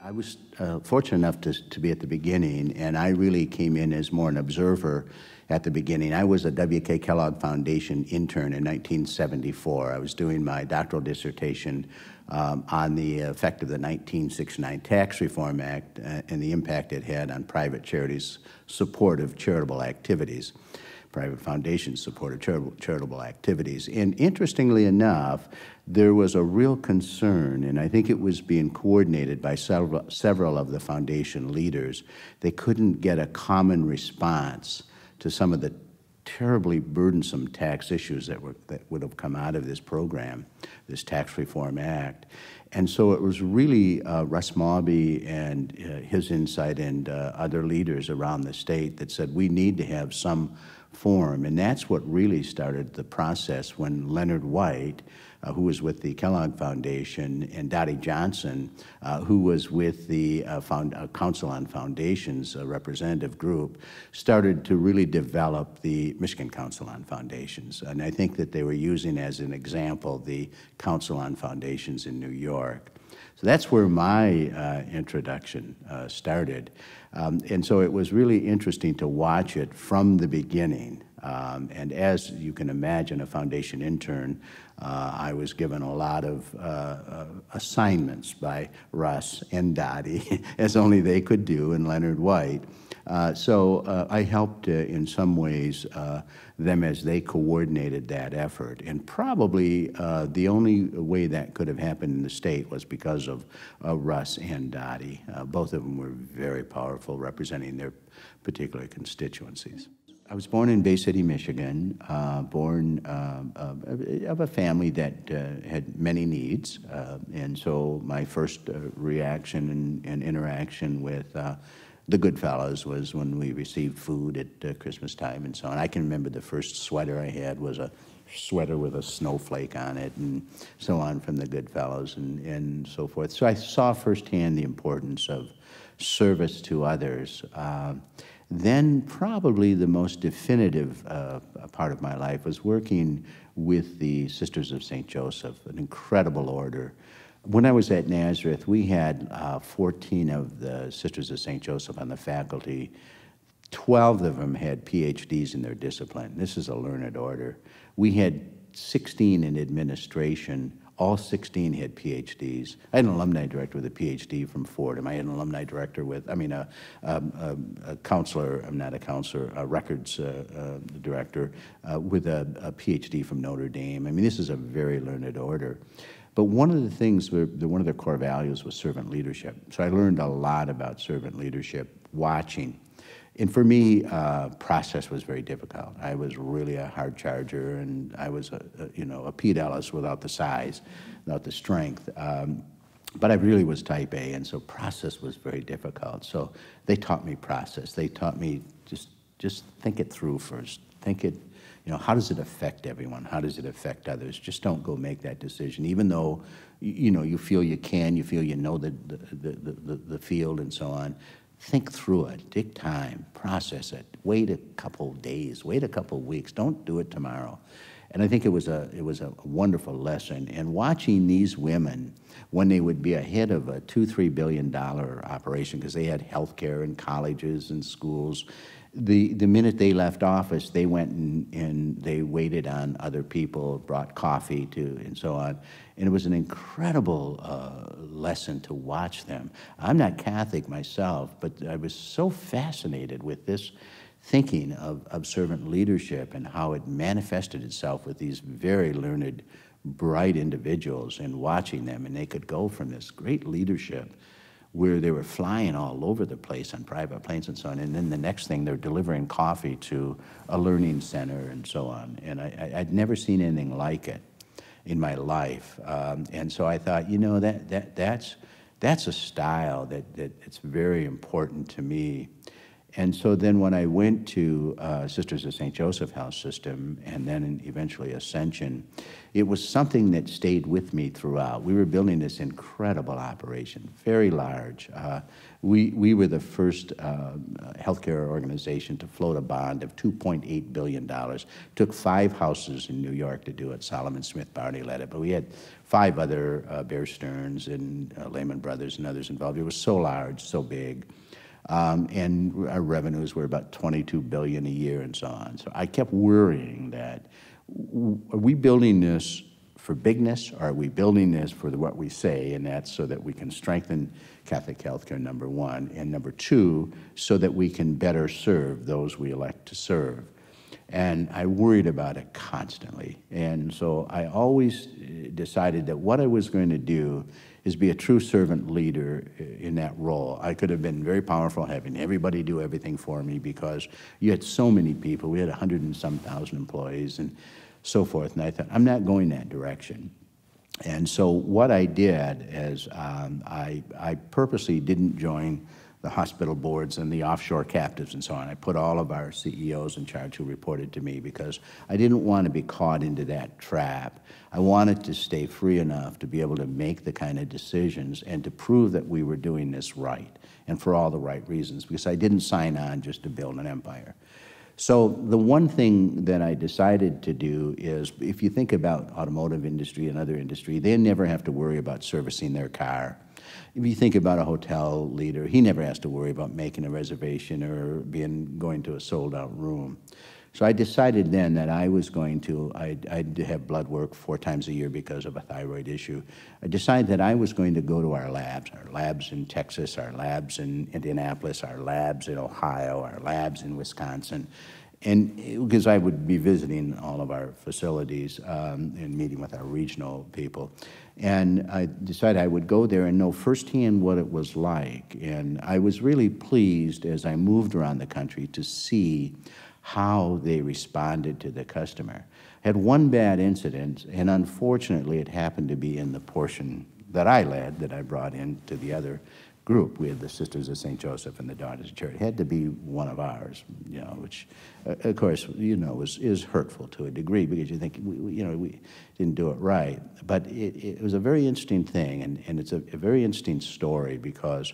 I was fortunate enough to be at the beginning, and I really came in as more an observer at the beginning. I was a W.K. Kellogg Foundation intern in 1974. I was doing my doctoral dissertation on the effect of the 1969 Tax Reform Act and the impact it had on private charities' support of charitable activities. Private foundations supported charitable activities. And interestingly enough, there was a real concern, and I think it was being coordinated by several of the foundation leaders. They couldn't get a common response to some of the terribly burdensome tax issues that would have come out of this program, this Tax Reform Act. And so it was really Russ Mawbey and his insight and other leaders around the state that said we need to have some form. And that's what really started the process when Leonard White, who was with the Kellogg Foundation, and Dottie Johnson, who was with the Council on Foundations, a representative group, started to really develop the Michigan Council on Foundations. And I think that they were using as an example the Council on Foundations in New York. So that's where my introduction started. And so it was really interesting to watch it from the beginning. And as you can imagine, a foundation intern, I was given a lot of assignments by Russ and Dottie, as only they could do, and Leonard White. So I helped in some ways them as they coordinated that effort. And probably the only way that could have happened in the state was because of Russ and Dottie. Both of them were very powerful, representing their particular constituencies. I was born in Bay City, Michigan, born of a family that had many needs. And so my first reaction and interaction with the Goodfellas was when we received food at Christmas time and so on. I can remember the first sweater I had was a sweater with a snowflake on it and so on from the Goodfellas and so forth. So I saw firsthand the importance of service to others. Then probably the most definitive part of my life was working with the Sisters of St. Joseph, an incredible order. When I was at Nazareth, we had 14 of the Sisters of St. Joseph on the faculty. 12 of them had PhDs in their discipline. This is a learned order. We had 16 in administration. All 16 had PhDs. I had an alumni director with a PhD from Fordham. I had an alumni director with, a counselor, I'm not a counselor, a records director with a PhD from Notre Dame. I mean, this is a very learned order. But one of the things, one of their core values was servant leadership. So I learned a lot about servant leadership watching. And for me, process was very difficult. I was really a hard charger, and I was a Pete Ellis without the size, without the strength. But I really was type A, and so process was very difficult. So they taught me process. They taught me just think it through first. Think it, how does it affect everyone? How does it affect others? Just don't go make that decision, even though you feel you can, you feel you know the field and so on. Think through it, take time, process it, wait a couple days, wait a couple weeks, don't do it tomorrow. And I think it was a wonderful lesson. And watching these women, when they would be ahead of a $2–3 billion operation, because they had health care and colleges and schools, the minute they left office, they went and they waited on other people, brought coffee and so on. And it was an incredible lesson to watch them. I'm not Catholic myself, but I was so fascinated with this thinking of servant leadership and how it manifested itself with these very learned, bright individuals, and watching them. And they could go from this great leadership where they were flying all over the place on private planes and so on, and then the next thing they're delivering coffee to a learning center and so on. And I'd never seen anything like it in my life. And so I thought, that's a style that's very important to me. And so then when I went to Sisters of St. Joseph Health System and then eventually Ascension, it was something that stayed with me throughout. We were building this incredible operation, very large. We were the first healthcare organization to float a bond of $2.8 billion. Took 5 houses in New York to do it. Solomon Smith Barney led it, but we had 5 other Bear Stearns and Lehman Brothers and others involved. It was so large, so big. And our revenues were about $22 billion a year and so on. So I kept worrying that, are we building this for bigness, or are we building this for what we say, and that's so that we can strengthen Catholic healthcare, number one, and number two, so that we can better serve those we elect to serve. And I worried about it constantly. And so I always decided that what I was going to do is be a true servant leader in that role. I could have been very powerful having everybody do everything for me because you had so many people. We had 100 and some thousand employees and so forth. And I thought, I'm not going that direction. And so what I did is I purposely didn't join the hospital boards and the offshore captives and so on. I put all of our CEOs in charge who reported to me because I didn't want to be caught into that trap. I wanted to stay free enough to be able to make the kind of decisions and to prove that we were doing this right and for all the right reasons, because I didn't sign on just to build an empire. So the one thing that I decided to do is, if you think about automotive industry and other industry, they never have to worry about servicing their car. If you think about a hotel leader, he never has to worry about making a reservation or going to a sold-out room. So I decided then that I was going to, I'd have blood work 4 times a year because of a thyroid issue. I decided that I was going to go to our labs in Texas, our labs in Indianapolis, our labs in Ohio, our labs in Wisconsin, and because I would be visiting all of our facilities and meeting with our regional people. And I decided I would go there and know firsthand what it was like. And I was really pleased as I moved around the country to see how they responded to the customer. I had one bad incident, and unfortunately it happened to be in the portion that I led, that I brought into the other group. We had the Sisters of St. Joseph and the Daughters of Charity. It had to be one of ours, you know, which, of course, you know, is hurtful to a degree because you think, we didn't do it right. But it was a very interesting thing, and it's a very interesting story because,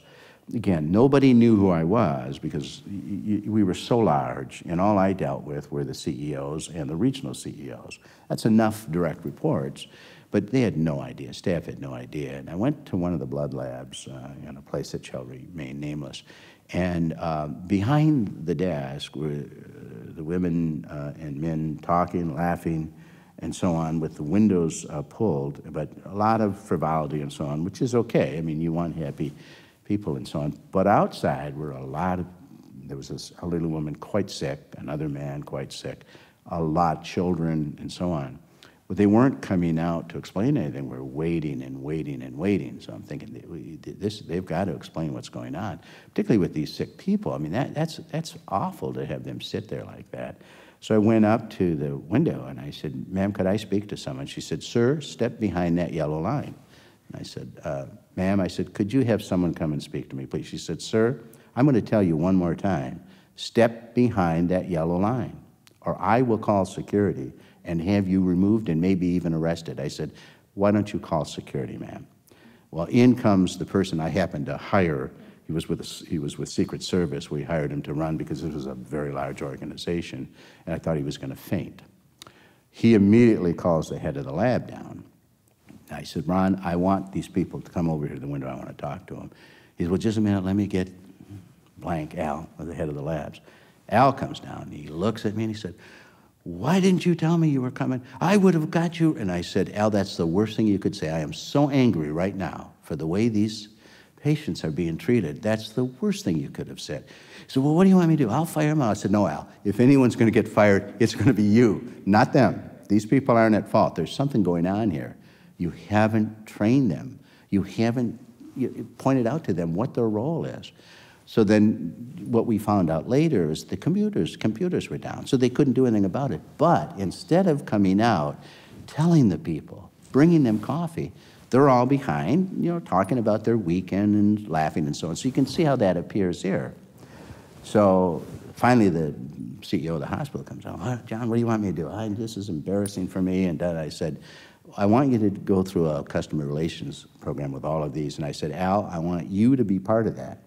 again, nobody knew who I was because we were so large, and all I dealt with were the CEOs and the regional CEOs. That's enough direct reports. But they had no idea, staff had no idea. And I went to one of the blood labs in a place that shall remain nameless. And behind the desk were the women and men talking, laughing, and so on, with the windows pulled, but a lot of frivolity and so on, which is okay. I mean, you want happy people and so on. But outside were there was this elderly woman quite sick, another man quite sick, a lot of children and so on. But they weren't coming out to explain anything. We're waiting and waiting and waiting. So I'm thinking, they've got to explain what's going on, particularly with these sick people. I mean, that's awful to have them sit there like that. So I went up to the window and I said, "Ma'am, could I speak to someone?" She said, "Sir, step behind that yellow line." And I said, "Ma'am," I said, "could you have someone come and speak to me, please?" She said, "Sir, I'm going to tell you one more time, step behind that yellow line, or I will call security and have you removed and maybe even arrested." I said, "Why don't you call security, ma'am?" Well, in comes the person I happened to hire. He was with Secret Service. We hired him to run because this was a very large organization, and I thought he was going to faint. He immediately calls the head of the lab down. I said, "Ron, I want these people to come over here to the window. I want to talk to them." He said, "Well, just a minute. Let me get blank Al, the head of the labs." Al comes down, and he looks at me, and he said, "Why didn't you tell me you were coming? I would have got you." And I said, "Al, that's the worst thing you could say. I am so angry right now for the way these patients are being treated. That's the worst thing you could have said." He said, "Well, what do you want me to do? I'll fire them out." I said, "No, Al, if anyone's going to get fired, it's going to be you, not them. These people aren't at fault. There's something going on here. You haven't trained them. You haven't pointed out to them what their role is." So then what we found out later is the computers were down, so they couldn't do anything about it. But instead of coming out, telling the people, bringing them coffee, they're all behind, talking about their weekend and laughing and so on. So you can see how that appears here. So finally, the CEO of the hospital comes out. John, what do you want me to do? This is embarrassing for me. And I said, I want you to go through a customer relations program with all of these. And I said, Al, I want you to be part of that.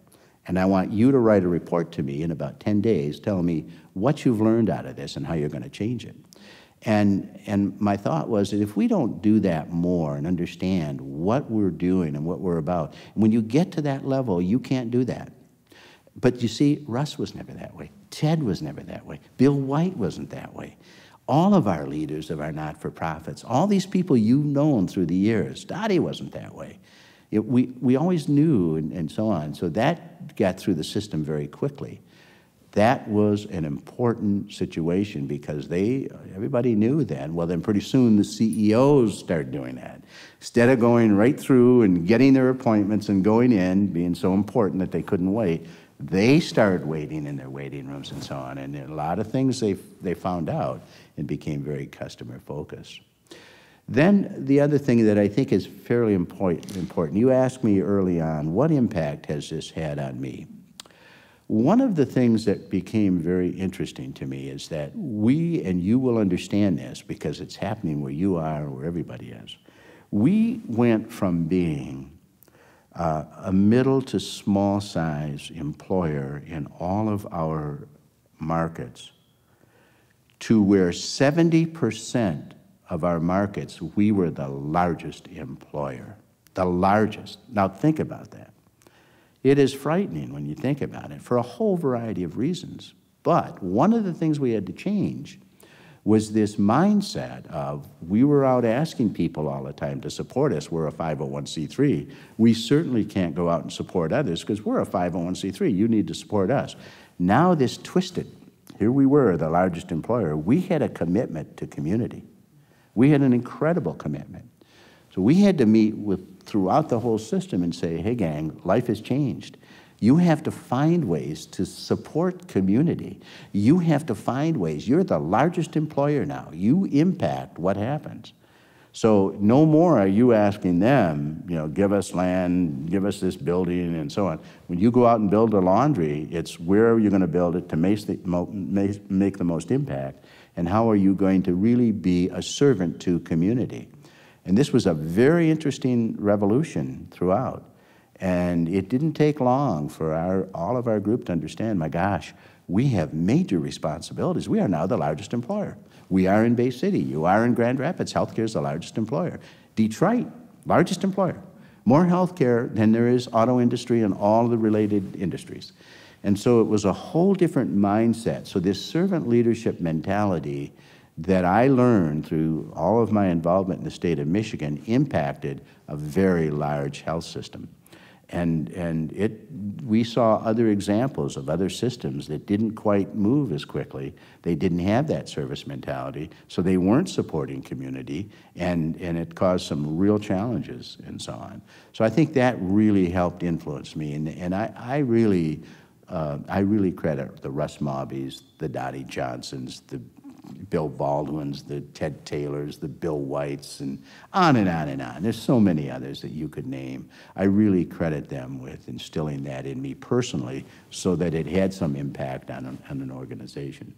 And I want you to write a report to me in about 10 days telling me what you've learned out of this and how you're going to change it. And my thought was that if we don't do that more and understand what we're doing and what we're about, when you get to that level, you can't do that. But you see, Russ was never that way. Ted was never that way. Bill White wasn't that way. All of our leaders of our not-for-profits, all these people you've known through the years, Dottie wasn't that way. We always knew and so on. So that got through the system very quickly. That was an important situation because everybody knew then. Well, then pretty soon the CEOs started doing that. Instead of going right through and getting their appointments and going in, being so important that they couldn't wait, they started waiting in their waiting rooms and so on. And a lot of things they found out and became very customer focused. Then the other thing that I think is fairly important, you asked me early on, what impact has this had on me? One of the things that became very interesting to me is that we, and you will understand this because it's happening where you are and where everybody is, we went from being a middle to small size employer in all of our markets to where 70% of our markets, we were the largest employer, the largest. Now think about that. It is frightening when you think about it for a whole variety of reasons. But one of the things we had to change was this mindset of we were out asking people all the time to support us. We're a 501c3. We certainly can't go out and support others because we're a 501c3. You need to support us. Now this twisted. Here we were, the largest employer. We had a commitment to community. We had an incredible commitment. So we had to meet throughout the whole system and say, hey gang, life has changed. You have to find ways to support community. You have to find ways. You're the largest employer now. You impact what happens. So no more are you asking them, give us land, give us this building, and so on. When you go out and build a laundry, it's where are you going to build it to make the most impact, and how are you going to really be a servant to community? And this was a very interesting revolution throughout. And it didn't take long for all of our group to understand, my gosh, we have major responsibilities. We are now the largest employer. We are in Bay City. You are in Grand Rapids. Healthcare is the largest employer. Detroit, largest employer. More healthcare than there is auto industry and all the related industries. And so it was a whole different mindset. So this servant leadership mentality that I learned through all of my involvement in the state of Michigan impacted a very large health system. And we saw other examples of other systems that didn't quite move as quickly. They didn't have that service mentality, so they weren't supporting community, and it caused some real challenges and so on. So I think that really helped influence me, and I really credit the Russ Mobbies, the Dottie Johnsons, the Bill Baldwins, the Ted Taylors, the Bill Whites, and on and on and on. There's so many others that you could name. I really credit them with instilling that in me personally so that it had some impact on an organization.